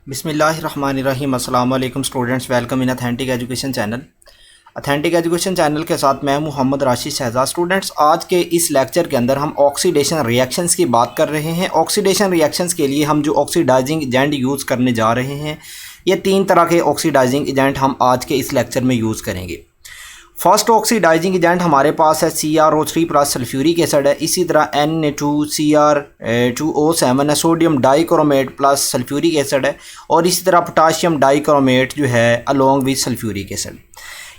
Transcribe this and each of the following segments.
बिस्मिल्लाहिर्रहमानिर्रहीम। अस्सलाम वालेकुम students, welcome in authentic education channel. Authentic education channel के साथ मैं मोहम्मद राशिद शहजाद। स्टूडेंट्स, आज के इस लेक्चर के अंदर हम ऑक्सीडेशन रिएक्शंस की बात कर रहे हैं। ऑक्सीडेशन रिएक्शंस के लिए हम जो ऑक्सीडाइजिंग एजेंट यूज़ करने जा रहे हैं, ये 3 तरह के ऑक्सीडाइजिंग एजेंट हम आज के इस लेक्चर में यूज़ करेंगे। फर्स्ट ऑक्सीडाइजिंग एजेंट हमारे पास है CrO3 प्लस सल्फ्यूरिक एसिड है। इसी तरह Na2Cr2O7 है, sodium dichromate plus sulphuric acid है। और इसी तरह पोटाशियम डाइक्रोमेट जो है अलोंग विद सल्फ्यूरिक एसिड।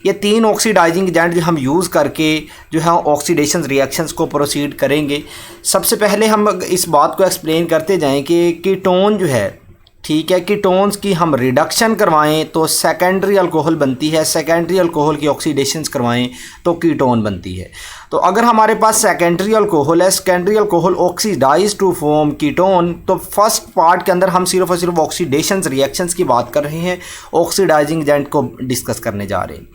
ये 3 ऑक्सीडाइजिंग एजेंट जो हम यूज़ करके जो है ऑक्सीडेशन रिएक्शंस को प्रोसीड करेंगे। सबसे पहले हम इस बात को एक्सप्लेन करते जाएँ कि कीटोन जो है, ठीक है, कीटोन्स की हम रिडक्शन करवाएं तो सेकेंडरी अल्कोहल बनती है, सेकेंडरी अल्कोहल की ऑक्सीडेशंस करवाएं तो कीटोन बनती है। तो अगर हमारे पास सेकेंडरी अल्कोहल है, secondary alcohol oxidise to form ketone, तो फर्स्ट पार्ट के अंदर हम सिर्फ और सिर्फ ऑक्सीडेशंस रिएक्शंस की बात कर रहे हैं, ऑक्सीडाइजिंग एजेंट को डिस्कस करने जा रहे हैं।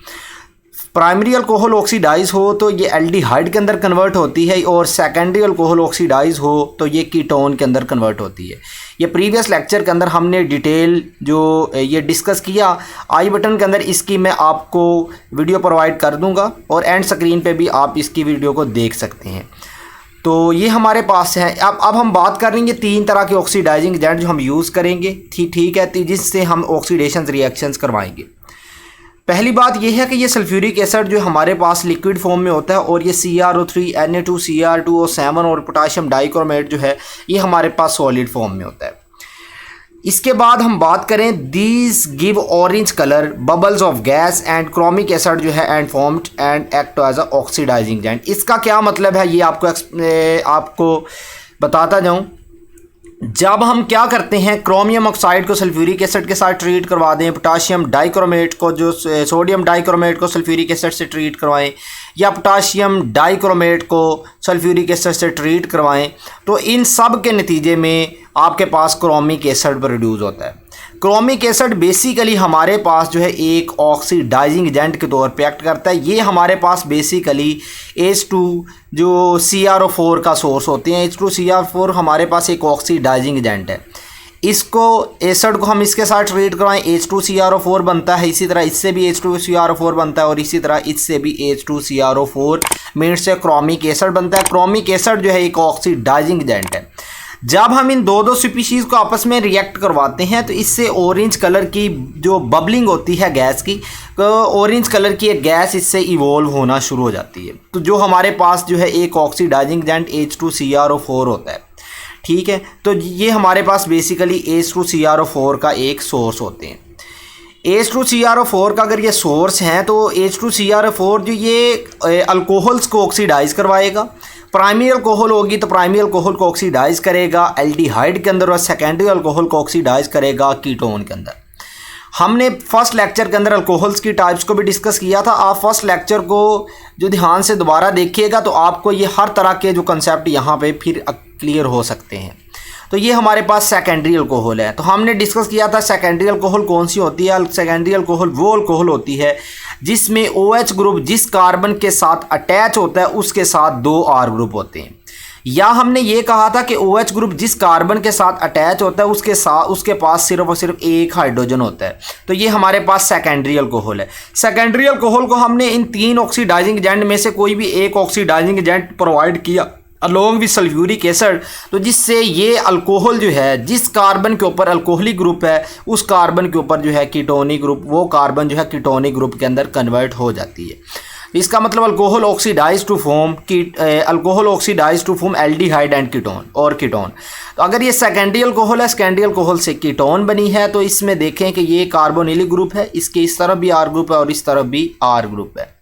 प्राइमरी अल्कोहल ऑक्सीडाइज हो तो ये एल्डिहाइड के अंदर कन्वर्ट होती है, और सेकेंडरी अल्कोहल ऑक्सीडाइज हो तो ये कीटोन के अंदर कन्वर्ट होती है। ये प्रीवियस लेक्चर के अंदर हमने डिटेल जो ये डिस्कस किया, आई बटन के अंदर इसकी मैं आपको वीडियो प्रोवाइड कर दूंगा, और एंड स्क्रीन पे भी आप इसकी वीडियो को देख सकते हैं। तो ये हमारे पास है। अब हम बात कर रहे हैं 3 तरह के ऑक्सीडाइजिंग एजेंट जो हम यूज़ करेंगे, ठीक है, जिससे हम ऑक्सीडेशन रिएक्शंस करवाएंगे। पहली बात यह है कि ये सल्फ्यूरिक एसिड जो हमारे पास लिक्विड फॉर्म में होता है, और ये CrO3 Na2Cr2O7 और पोटाशियम डाइक्रोमेट जो है ये हमारे पास सॉलिड फॉर्म में होता है। इसके बाद हम बात करें, these give orange colour, bubbles of gas and chromic acid जो है and formed and act as a oxidising agent. इसका क्या मतलब है ये आपको बताता जाऊँ। जब हम क्या करते हैं, क्रोमियम ऑक्साइड को सल्फ्यूरिक एसिड के साथ ट्रीट करवा दें, पोटाशियम डाइक्रोमेट को जो सोडियम डाइक्रोमेट को सल्फ्यूरिक एसिड से ट्रीट करवाएं, या पोटाशियम डाइक्रोमेट को सल्फ्यूरिक एसिड से ट्रीट करवाएं, तो इन सब के नतीजे में आपके पास क्रोमिक एसिड प्रोड्यूस होता है। क्रोमिक एसिड बेसिकली हमारे पास जो है एक ऑक्सीडाइजिंग एजेंट के तौर पे एक्ट करता है। ये हमारे पास बेसिकली H2 जो CrO4 का सोर्स होते हैं, H2CrO4 हमारे पास एक ऑक्सीडाइजिंग एजेंट है। इसको एसिड को हम इसके साथ ट्रीट करवाएं, H2CrO4 बनता है। इसी तरह इससे भी H2CrO4 बनता है, और इसी तरह इससे भी H2CrO4 मिनट से क्रोमिक एसिड बनता है। क्रोमिक एसिड जो है एक ऑक्सीडाइजिंग एजेंट है। जब हम इन दो स्पीशीज़ को आपस में रिएक्ट करवाते हैं तो इससे ऑरेंज कलर की जो बबलिंग होती है गैस की, तो ऑरेंज कलर की एक गैस इससे इवॉल्व होना शुरू हो जाती है। तो जो हमारे पास जो है एक ऑक्सीडाइजिंग एजेंट H2CrO4 होता है, ठीक है। तो ये हमारे पास बेसिकली H2CrO4 का एक सोर्स होते हैं। H2CrO4 का अगर ये सोर्स हैं तो H2CrO4 जो ये अल्कोहल्स को ऑक्सीडाइज करवाएगा। प्राइमरी अल्कोहल होगी तो प्राइमरी अल्कोहल को ऑक्सीडाइज करेगा एल्डिहाइड के अंदर, और सेकेंडरी अल्कोहल को ऑक्सीडाइज करेगा कीटोन के अंदर। हमने फर्स्ट लेक्चर के अंदर अल्कोहल्स की टाइप्स को भी डिस्कस किया था। आप फर्स्ट लेक्चर को जो ध्यान से दोबारा देखिएगा तो आपको ये हर तरह के जो कंसेप्ट यहाँ पे फिर क्लियर हो सकते हैं। तो ये हमारे पास सेकेंडरी अल्कोहल है। तो हमने डिस्कस किया था सेकेंडरी अल्कोहल कौन सी होती है। सेकेंडरी अल्कोहल वो अल्कोहल होती है जिसमें OH ग्रुप जिस कार्बन के साथ अटैच होता है उसके साथ 2 R ग्रुप होते हैं। या हमने ये कहा था कि OH ग्रुप जिस कार्बन के साथ अटैच होता है उसके पास सिर्फ और सिर्फ एक हाइड्रोजन होता है। तो ये हमारे पास सेकेंडरी अल्कोहल है। सेकेंडरी अल्कोहल को हमने इन 3 ऑक्सीडाइजिंग एजेंट में से कोई भी एक ऑक्सीडाइजिंग एजेंट प्रोवाइड किया अलोंग विद सल्फ्यूरिक एसिड, तो जिससे ये अल्कोहल जो है जिस कार्बन के ऊपर अल्कोहलिक ग्रुप है उस कार्बन के ऊपर जो है कीटोनिक ग्रुप, वो कार्बन जो है कीटोनिक ग्रुप के अंदर कन्वर्ट हो जाती है। इसका मतलब alcohol oxidise to form aldehyde and ketone और कीटोन। तो अगर ये सेकेंडरी अल्कोहल है, सेकेंडरी अल्कोहल से कीटोन बनी है, तो इसमें देखें कि ये कार्बोनिलिक ग्रुप है, इसके इस तरफ भी R ग्रुप है और इस तरफ भी R ग्रुप है।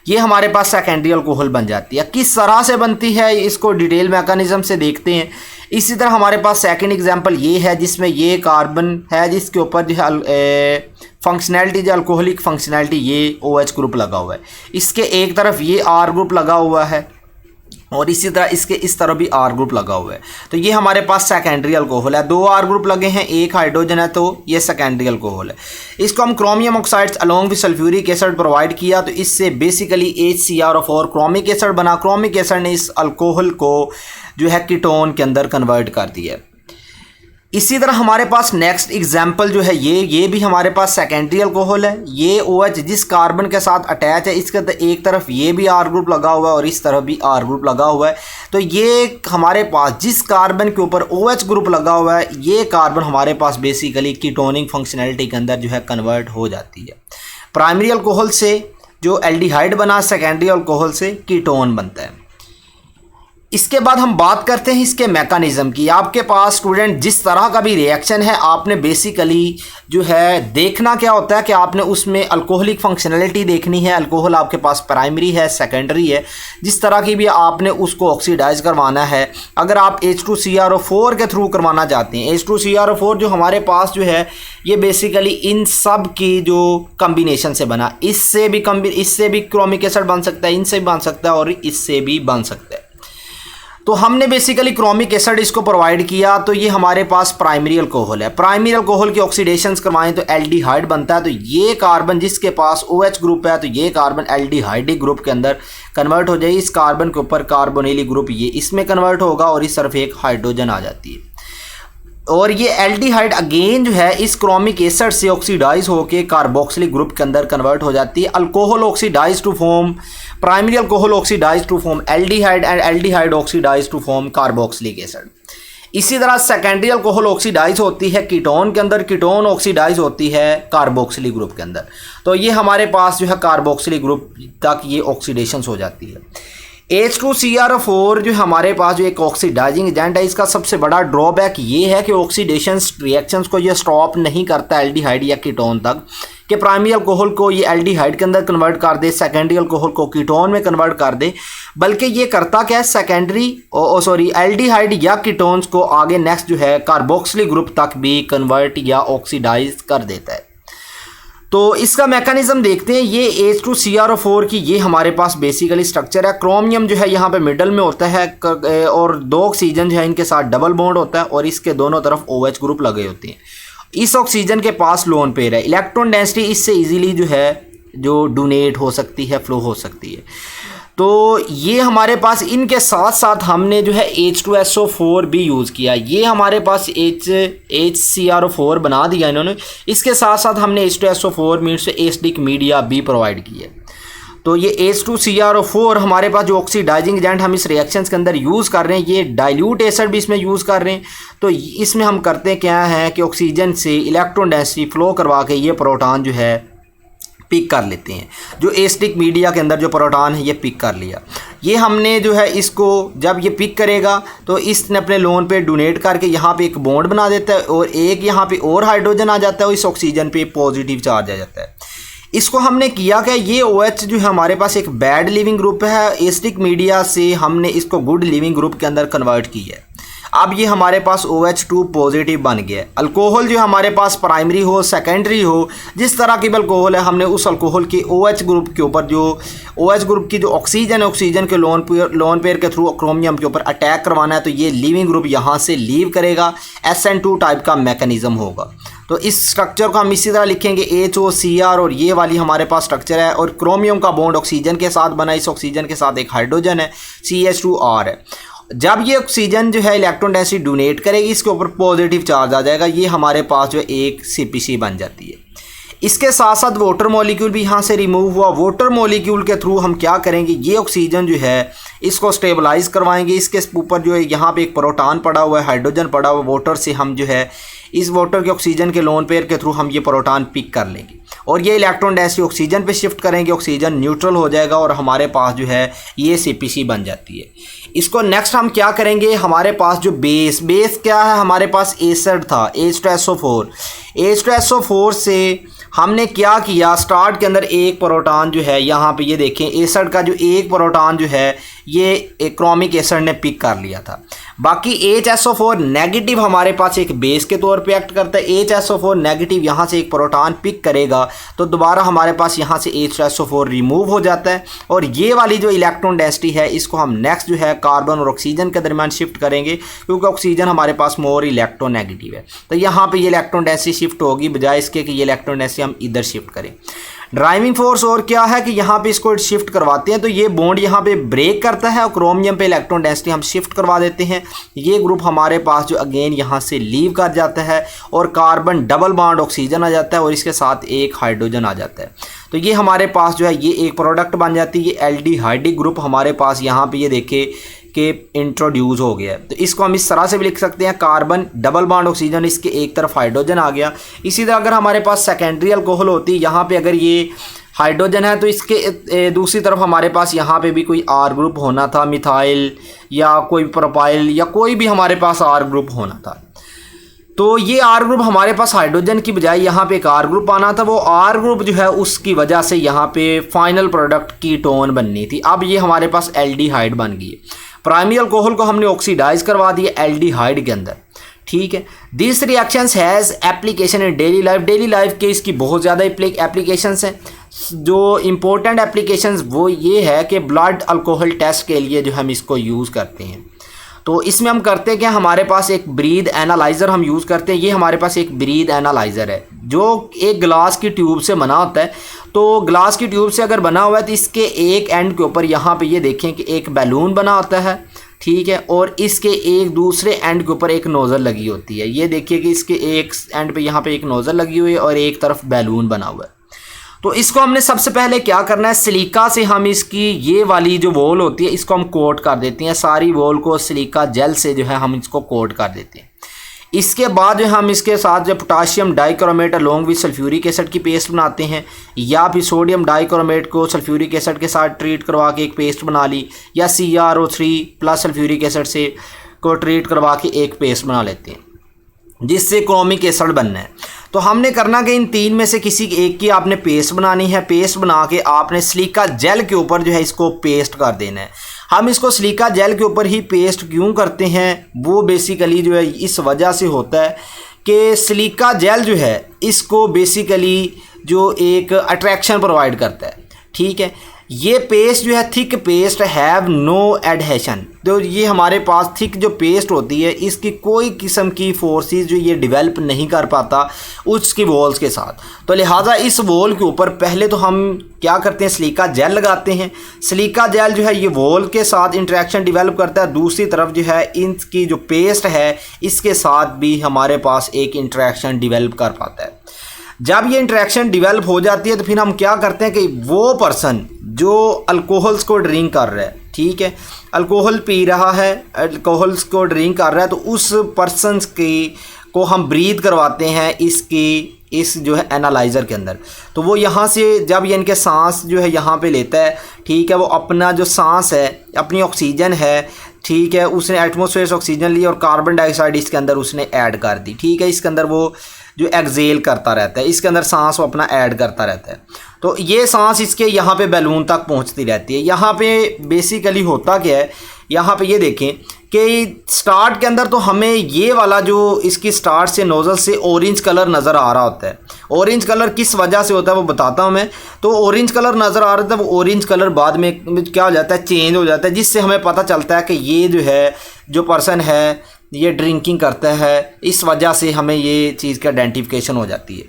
ये हमारे पास सेकेंडरी अल्कोहल बन जाती है। किस तरह से बनती है इसको डिटेल मैकेनिज्म से देखते हैं। इसी तरह हमारे पास सेकंड एग्जांपल ये है जिसमें ये कार्बन है जिसके ऊपर जो है फंक्शनैलिटी जो अल्कोहलिक फंक्शनैलिटी ये OH ग्रुप लगा हुआ है। इसके एक तरफ ये R ग्रुप लगा हुआ है, और इसी तरह इसके इस तरफ भी R ग्रुप लगा हुआ है। तो ये हमारे पास सेकेंडरी अल्कोहल है। 2 R ग्रुप लगे हैं, एक हाइड्रोजन है, तो ये सेकेंडरी अल्कोहल है। इसको हम chromium oxides along with sulphuric acid provide किया, तो इससे बेसिकली HCrO4 क्रोमिक एसिड बना। क्रोमिक एसिड ने इस अल्कोहल को जो है कीटोन के अंदर कन्वर्ट कर दिया। इसी तरह हमारे पास नेक्स्ट एग्जाम्पल जो है ये भी हमारे पास सेकेंडरी अल्कोहल है। ये OH जिस कार्बन के साथ अटैच है, इसके एक तरफ ये भी R ग्रुप लगा हुआ है और इस तरफ भी R ग्रुप लगा हुआ है। तो ये हमारे पास जिस कार्बन के ऊपर OH ग्रुप लगा हुआ है, ये कार्बन हमारे पास बेसिकली कीटोनिक फंक्शनैलिटी के अंदर जो है कन्वर्ट हो जाती है। प्राइमरी अल्कोहल से जो एल्डिहाइड बना, सेकेंडरी अल्कोहल से कीटोन बनता है। इसके बाद हम बात करते हैं इसके मैकेनिज़्म की। आपके पास स्टूडेंट जिस तरह का भी रिएक्शन है, आपने बेसिकली जो है देखना क्या होता है कि आपने उसमें अल्कोहलिक फंक्शनैलिटी देखनी है। अल्कोहल आपके पास प्राइमरी है, सेकेंडरी है, जिस तरह की भी आपने उसको ऑक्सीडाइज करवाना है। अगर आप H2CrO4 के थ्रू करवाना चाहते हैं, H2CrO4 जो हमारे पास जो है ये बेसिकली इन सब की जो कम्बिनेशन से बना, इससे भी क्रोमिक एसिड बन सकता है, इनसे भी बन सकता है और इससे भी बन सकता है। तो हमने बेसिकली क्रोमिक एसिड इसको प्रोवाइड किया, तो ये हमारे पास प्राइमरी अल्कोहल है। प्राइमरी अल्कोहल की ऑक्सीडेशंस करवाएं तो एल्डिहाइड बनता है। तो ये कार्बन जिसके पास OH ग्रुप है, तो ये कार्बन एल्डिहाइडिक ग्रुप के अंदर कन्वर्ट हो जाए। इस कार्बन के ऊपर कार्बोनिलिक ग्रुप ये इसमें कन्वर्ट होगा और इस तरफ एक हाइड्रोजन आ जाती है। और ये एल्डिहाइड अगेन जो है इस क्रोमिक एसिड से ऑक्सीडाइज होकर कार्बोक्सिलिक ग्रुप के अंदर कन्वर्ट हो जाती है। Alcohol oxidise to form primary alcohol oxidise to form aldehyde and aldehyde oxidise to form carboxylic acid. इसी तरह सेकेंडरी अल्कोहल ऑक्सीडाइज होती है कीटोन के अंदर, कीटोन ऑक्सीडाइज होती है कार्बोक्सिलिक ग्रुप के अंदर। तो ये हमारे पास जो है कार्बोक्सिलिक ग्रुप तक ये ऑक्सीडेशंस हो जाती है। H2CrO4 जो हमारे पास जो एक ऑक्सीडाइजिंग एजेंट है, इसका सबसे बड़ा ड्रॉबैक ये है कि ऑक्सीडेशन रिएक्शंस को ये स्टॉप नहीं करता एल्डिहाइड या कीटोन तक, कि प्राइमरी अल्कोहल को ये एल्डिहाइड के अंदर कन्वर्ट कर दे, सेकेंडरी अल्कोहल को कीटोन में कन्वर्ट कर दे, बल्कि ये करता क्या है, एल्डिहाइड या कीटोन्स को आगे नेक्स्ट जो है कार्बोक्सिलिक ग्रुप तक भी कन्वर्ट या ऑक्सीडाइज कर देता है। तो इसका मैकेनिज्म देखते हैं। ये H2CrO4 की ये हमारे पास बेसिकली स्ट्रक्चर है। क्रोमियम जो है यहाँ पे मिडल में होता है और 2 ऑक्सीजन जो है इनके साथ डबल बॉन्ड होता है और इसके दोनों तरफ OH ग्रुप लगे होते हैं। इस ऑक्सीजन के पास लोन पेयर है। इलेक्ट्रॉन डेंसिटी इससे इजीली जो है जो डोनेट हो सकती है, फ्लो हो सकती है। तो ये हमारे पास इनके साथ साथ हमने जो है H2SO4 भी यूज़ किया। ये हमारे पास HCrO4 बना दिया इन्होंने। इसके साथ साथ हमने H2SO4 मीन्स एसिडिक मीडिया भी प्रोवाइड किया। तो ये H2CrO4 हमारे पास जो ऑक्सीडाइजिंग एजेंट हम इस रिएक्शंस के अंदर यूज़ कर रहे हैं, ये डाइल्यूट एसिड भी इसमें यूज़ कर रहे हैं। तो इसमें हम करते क्या है कि ऑक्सीजन से इलेक्ट्रॉन डेंसिटी फ्लो करवा के ये प्रोटॉन जो है पिक कर लेते हैं। जो एसिडिक मीडिया के अंदर जो प्रोटॉन है ये पिक कर लिया। ये हमने जो है इसको जब ये पिक करेगा तो इसने अपने लोन पे डोनेट करके यहाँ पे एक बॉन्ड बना देता है और एक यहाँ पे और हाइड्रोजन आ जाता है और इस ऑक्सीजन पे पॉजिटिव चार्ज आ जाता है। इसको हमने किया क्या, ये OH जो है हमारे पास एक बैड लिविंग ग्रुप है, एसिडिक मीडिया से हमने इसको गुड लिविंग ग्रुप के अंदर कन्वर्ट किया है। अब ये हमारे पास OH2 पॉजिटिव बन गया है। अल्कोहल जो हमारे पास प्राइमरी हो, सेकेंडरी हो, जिस तरह की भी अल्कोहल है, हमने उस अल्कोहल के OH ग्रुप के ऊपर जो OH ग्रुप की जो ऑक्सीजन है, ऑक्सीजन के लोन पेयर के थ्रू क्रोमियम के ऊपर अटैक करवाना है। तो ये लिविंग ग्रुप यहाँ से लीव करेगा, SN2 टाइप का मैकेनिज्म होगा। तो इस स्ट्रक्चर को हम इसी तरह लिखेंगे HOCr और ये वाली हमारे पास स्ट्रक्चर है और क्रोमियम का बॉन्ड ऑक्सीजन के साथ बना, इस ऑक्सीजन के साथ एक हाइड्रोजन है, CH2R है। जब ये ऑक्सीजन जो है इलेक्ट्रॉन डेंसिटी डोनेट करेगी, इसके ऊपर पॉजिटिव चार्ज आ जाएगा। ये हमारे पास जो एक CPC बन जाती है। इसके साथ साथ वाटर मॉलिक्यूल भी यहाँ से रिमूव हुआ। वाटर मॉलिक्यूल के थ्रू हम क्या करेंगे, ये ऑक्सीजन जो है इसको स्टेबलाइज करवाएंगे। इसके ऊपर जो है यहाँ पे एक प्रोटॉन पड़ा हुआ है, हाइड्रोजन पड़ा हुआ है। वाटर से हम जो है इस वाटर के ऑक्सीजन के लोन पेयर के थ्रू हम ये प्रोटॉन पिक कर लेंगे और ये इलेक्ट्रॉन डेंसिटी ऑक्सीजन पे शिफ्ट करेंगे। ऑक्सीजन न्यूट्रल हो जाएगा और हमारे पास जो है ये CPC बन जाती है। इसको नेक्स्ट हम क्या करेंगे, हमारे पास जो बेस क्या है, हमारे पास एसिड था H2SO4। H2SO4 से हमने क्या किया, स्टार्ट के अंदर एक प्रोटॉन जो है यहाँ पे ये देखें, एसिड का जो एक प्रोटॉन जो है ये क्रोमिक एसिड ने पिक कर लिया था। बाकी HSO4 नेगेटिव हमारे पास एक बेस के तौर पे एक्ट करता है। HSO4 नेगेटिव यहाँ से एक प्रोटॉन पिक करेगा तो दोबारा हमारे पास यहाँ से H2SO4 रिमूव हो जाता है और ये वाली जो इलेक्ट्रॉन डेंसिटी है इसको हम नेक्स्ट जो है कार्बन और ऑक्सीजन के दरमियान शिफ्ट करेंगे, क्योंकि ऑक्सीजन हमारे पास मोर इलेक्ट्रोनेगेटिव है। तो यहाँ पर ये इलेक्ट्रॉन डेंसिटी शिफ्ट होगी, बजाय इसके कि ये इलेक्ट्रॉन डेंसिटी हम इधर शिफ्ट करें। ड्राइविंग फोर्स और क्या है कि यहाँ पे इसको शिफ्ट करवाते हैं तो ये बॉन्ड यहाँ पे ब्रेक करता है और क्रोमियम पे इलेक्ट्रॉन डेंसिटी हम शिफ्ट करवा देते हैं। ये ग्रुप हमारे पास जो अगेन यहाँ से लीव कर जाता है और कार्बन डबल बॉन्ड ऑक्सीजन आ जाता है और इसके साथ एक हाइड्रोजन आ जाता है। तो ये हमारे पास जो है ये एक प्रोडक्ट बन जाती है। ये एल्डिहाइड ग्रुप हमारे पास यहाँ पे ये देखे कि इंट्रोड्यूस हो गया है। तो इसको हम इस तरह से भी लिख सकते हैं, कार्बन डबल बॉन्ड ऑक्सीजन, इसके एक तरफ हाइड्रोजन आ गया। इसी तरह अगर हमारे पास सेकेंडरी अल्कोहल होती, यहाँ पे अगर ये हाइड्रोजन है तो इसके दूसरी तरफ हमारे पास यहाँ पे भी कोई आर ग्रुप होना था, मिथाइल या कोई प्रोपाइल या कोई भी हमारे पास आर ग्रुप होना था। तो ये आर ग्रुप हमारे पास हाइड्रोजन की बजाय यहाँ पे एक आर ग्रुप आना था। वो आर ग्रुप जो है उसकी वजह से यहाँ पे फाइनल प्रोडक्ट कीटोन बननी थी। अब ये हमारे पास एल्डिहाइड बन गई है। प्राइमरी अल्कोहल को हमने ऑक्सीडाइज करवा दिया एल्डिहाइड के अंदर, ठीक है। This reactions has application in daily life. Daily life के इसकी बहुत ज़्यादा एप्लीकेशंस हैं। जो इम्पोर्टेंट एप्लीकेशंस वो ये है कि ब्लड अल्कोहल टेस्ट के लिए जो हम इसको यूज़ करते हैं। तो इसमें हम करते हैं कि हमारे पास एक ब्रीथ एनालाइज़र हम यूज़ करते हैं। ये हमारे पास एक ब्रीथ एनालाइज़र है जो एक ग्लास की ट्यूब से बना होता है। तो ग्लास की ट्यूब से अगर बना हुआ है तो इसके एक एंड के ऊपर यहाँ पे ये देखें कि एक बैलून बना होता है, ठीक है, और इसके एक दूसरे एंड के ऊपर एक नोज़ल लगी होती है। ये देखिए कि इसके एक एंड पे यहाँ पे एक नोज़ल लगी हुई है और एक तरफ बैलून बना हुआ है। तो इसको हमने सबसे पहले क्या करना है, सिलिका से हम इसकी ये वाली जो वॉल होती है इसको हम कोट कर देते हैं। सारी वॉल को सिलिका जेल से जो है हम इसको कोट कर देते हैं। इसके बाद जो हम इसके साथ जो potassium dichromate along with sulphuric acid की पेस्ट बनाते हैं, या फिर सोडियम डाइक्रोमेट को सल्फ्यूरिक एसिड के साथ ट्रीट करवा के एक पेस्ट बना ली, या CrO3 प्लस सल्फ्यूरिक एसिड से को ट्रीट करवा के एक पेस्ट बना लेते हैं जिससे क्रोमिक एसिड बनना है। तो हमने करना कि इन तीन में से किसी एक की आपने पेस्ट बनानी है। पेस्ट बना के आपने सिलिका जेल के ऊपर जो है इसको पेस्ट कर देना है। हम इसको सिलिका जेल के ऊपर ही पेस्ट क्यों करते हैं, वो बेसिकली जो है इस वजह से होता है कि सिलिका जेल जो है इसको बेसिकली जो एक अट्रैक्शन प्रोवाइड करता है, ठीक है। ये पेस्ट जो है thick paste have no adhesion. तो ये हमारे पास थिक जो पेस्ट होती है इसकी कोई किस्म की फोर्सेस जो ये डेवलप नहीं कर पाता उसकी वॉल्स के साथ। तो लिहाजा इस वॉल के ऊपर पहले तो हम क्या करते हैं, सिलिका जेल लगाते हैं। सिलिका जेल जो है ये वॉल के साथ इंटरेक्शन डेवलप करता है। दूसरी तरफ जो है इनकी जो पेस्ट है इसके साथ भी हमारे पास एक इंटरेक्शन डेवलप कर पाता है। जब ये इंटरेक्शन डेवलप हो जाती है तो फिर हम क्या करते हैं कि वो पर्सन जो अल्कोहल्स को ड्रिंक कर रहा है, ठीक है, अल्कोहल पी रहा है, अल्कोहल्स को ड्रिंक कर रहा है, तो उस पर्सन को हम ब्रीथ करवाते हैं इस जो है एनालाइज़र के अंदर। तो वो यहाँ से जब ये इनके सांस जो है यहाँ पे लेता है, ठीक है, वो अपना जो सांस है, अपनी ऑक्सीजन है, ठीक है, उसने एटमॉस्फेयर से ऑक्सीजन ली और कार्बन डाइऑक्साइड इसके अंदर उसने ऐड कर दी, ठीक है। इसके अंदर वो जो एक्सेल करता रहता है, इसके अंदर सांस वो अपना ऐड करता रहता है। तो ये सांस इसके यहाँ पे बैलून तक पहुँचती रहती है। यहाँ पे बेसिकली होता क्या है, यहाँ पे ये देखें कि स्टार्ट के अंदर तो हमें ये वाला जो इसकी स्टार्ट से नोज़ल से ऑरेंज कलर नज़र आ रहा होता है। ऑरेंज कलर किस वजह से होता है वो बताता हूँ मैं। तो ऑरेंज कलर नज़र आ रहा था, वो ऑरेंज कलर बाद में क्या हो जाता है, चेंज हो जाता है, जिससे हमें पता चलता है कि ये जो है जो पर्सन है ये ड्रिंकिंग करता है। इस वजह से हमें ये चीज़ का आइडेंटिफिकेशन हो जाती है।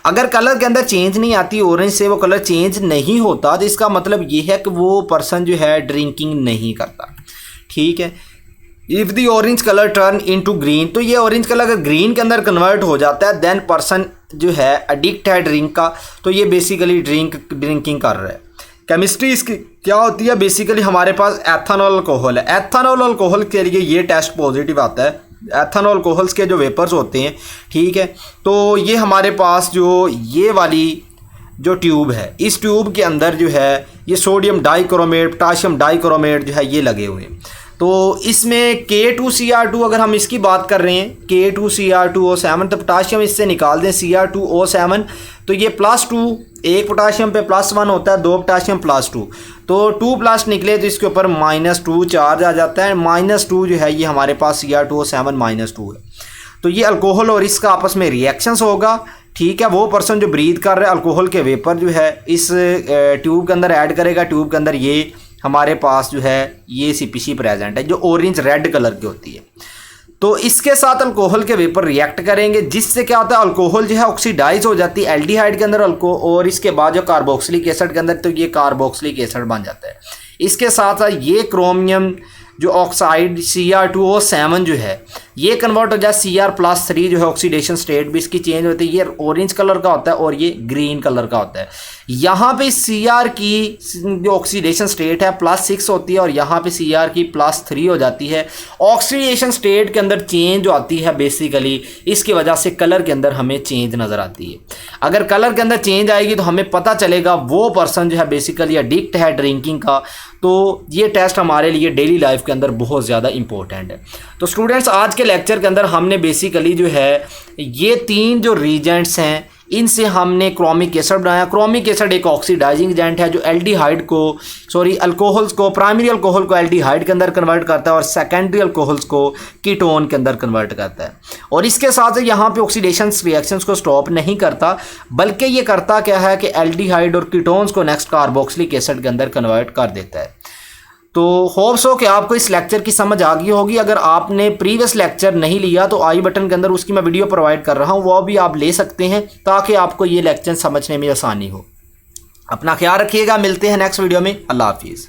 अगर कलर के अंदर चेंज नहीं आती, ऑरेंज से वो कलर चेंज नहीं होता, तो इसका मतलब ये है कि वो पर्सन जो है ड्रिंकिंग नहीं करता, ठीक है। If the orange colour turn into green, तो ये ऑरेंज कलर अगर ग्रीन के अंदर कन्वर्ट हो जाता है, देन पर्सन जो है एडिक्ट है ड्रिंक का, तो ये बेसिकली ड्रिंकिंग कर रहा है। केमिस्ट्री इसकी क्या होती है, बेसिकली हमारे पास एथेनॉल अल्कोहल है। एथेनॉल अल्कोहल के लिए ये टेस्ट पॉजिटिव आता है। एथेनॉल अल्कोहल्स के जो वेपर्स होते हैं, ठीक है, तो ये हमारे पास जो ये वाली जो ट्यूब है, इस ट्यूब के अंदर जो है ये सोडियम डाइक्रोमेट, पोटाशियम डाइक्रोमेट जो है ये लगे हुए हैं। तो इसमें K2Cr2 अगर हम इसकी बात कर रहे हैं, K2Cr2O7, तो पोटाशियम इससे निकाल दें Cr2O7, तो ये +2, एक पोटाशियम पे +1 होता है, 2 पोटाशियम +2, तो 2+ निकले तो इसके ऊपर -2 चार्ज आ जाता है। -2 जो है ये हमारे पास Cr2O7 -2 है। तो ये अल्कोहल और इसका आपस में रिएक्शंस होगा, ठीक है। वो पर्सन जो ब्रीथ कर रहा है अल्कोहल के वेपर जो है इस ट्यूब के अंदर ऐड करेगा। ट्यूब के अंदर ये हमारे पास जो है ये CPC प्रेजेंट है जो ऑरेंज रेड कलर की होती है। तो इसके साथ अल्कोहल के वेपर रिएक्ट करेंगे, जिससे क्या होता है अल्कोहल जो है ऑक्सीडाइज हो जाती है एल्डिहाइड के अंदर और इसके बाद जो कार्बोक्सिलिक एसिड के अंदर, तो ये कार्बोक्सिलिक एसिड बन जाता है। इसके साथ साथ ये क्रोमियम जो ऑक्साइड Cr2O7 जो है ये कन्वर्ट हो जाए Cr+3 जो है ऑक्सीडेशन स्टेट भी इसकी चेंज होती है। ये ऑरेंज कलर का होता है और ये ग्रीन कलर का होता है। यहाँ पे Cr की जो ऑक्सीडेशन स्टेट है +6 होती है और यहाँ पे Cr की +3 हो जाती है। ऑक्सीडेशन स्टेट के अंदर चेंज जो आती है बेसिकली इसकी वजह से कलर के अंदर हमें चेंज नज़र आती है। अगर कलर के अंदर चेंज आएगी तो हमें पता चलेगा वो पर्सन जो है बेसिकली एडिक्ट है ड्रिंकिंग का। तो ये टेस्ट हमारे लिए डेली लाइफ के अंदर बहुत ज़्यादा इंपॉर्टेंट है। तो स्टूडेंट्स आज के लेक्चर के अंदर हमने बेसिकली जो है ये 3 जो रीजेंट्स हैं इनसे हमने क्रोमिक एसिड बनाया। क्रोमिक एसिड एक ऑक्सीडाइजिंग एजेंट है जो अल्कोहल्स को प्राइमरी अल्कोहल को एल्डिहाइड के अंदर कन्वर्ट करता है और सेकेंडरी अल्कोहल्स को कीटोन के अंदर कन्वर्ट करता है। और इसके साथ यहाँ पे ऑक्सीडेशन रिएक्शंस को स्टॉप नहीं करता, बल्कि ये करता क्या है कि एल्डिहाइड और कीटोन्स को नेक्स्ट कार्बोक्सिलिक एसिड के अंदर कन्वर्ट कर देता है। तो होप सो कि आपको इस लेक्चर की समझ आ गई होगी। अगर आपने प्रीवियस लेक्चर नहीं लिया तो आई बटन के अंदर उसकी मैं वीडियो प्रोवाइड कर रहा हूँ, वो भी आप ले सकते हैं ताकि आपको ये लेक्चर समझने में आसानी हो। अपना ख्याल रखिएगा, मिलते हैं नेक्स्ट वीडियो में। अल्लाह हाफिज़।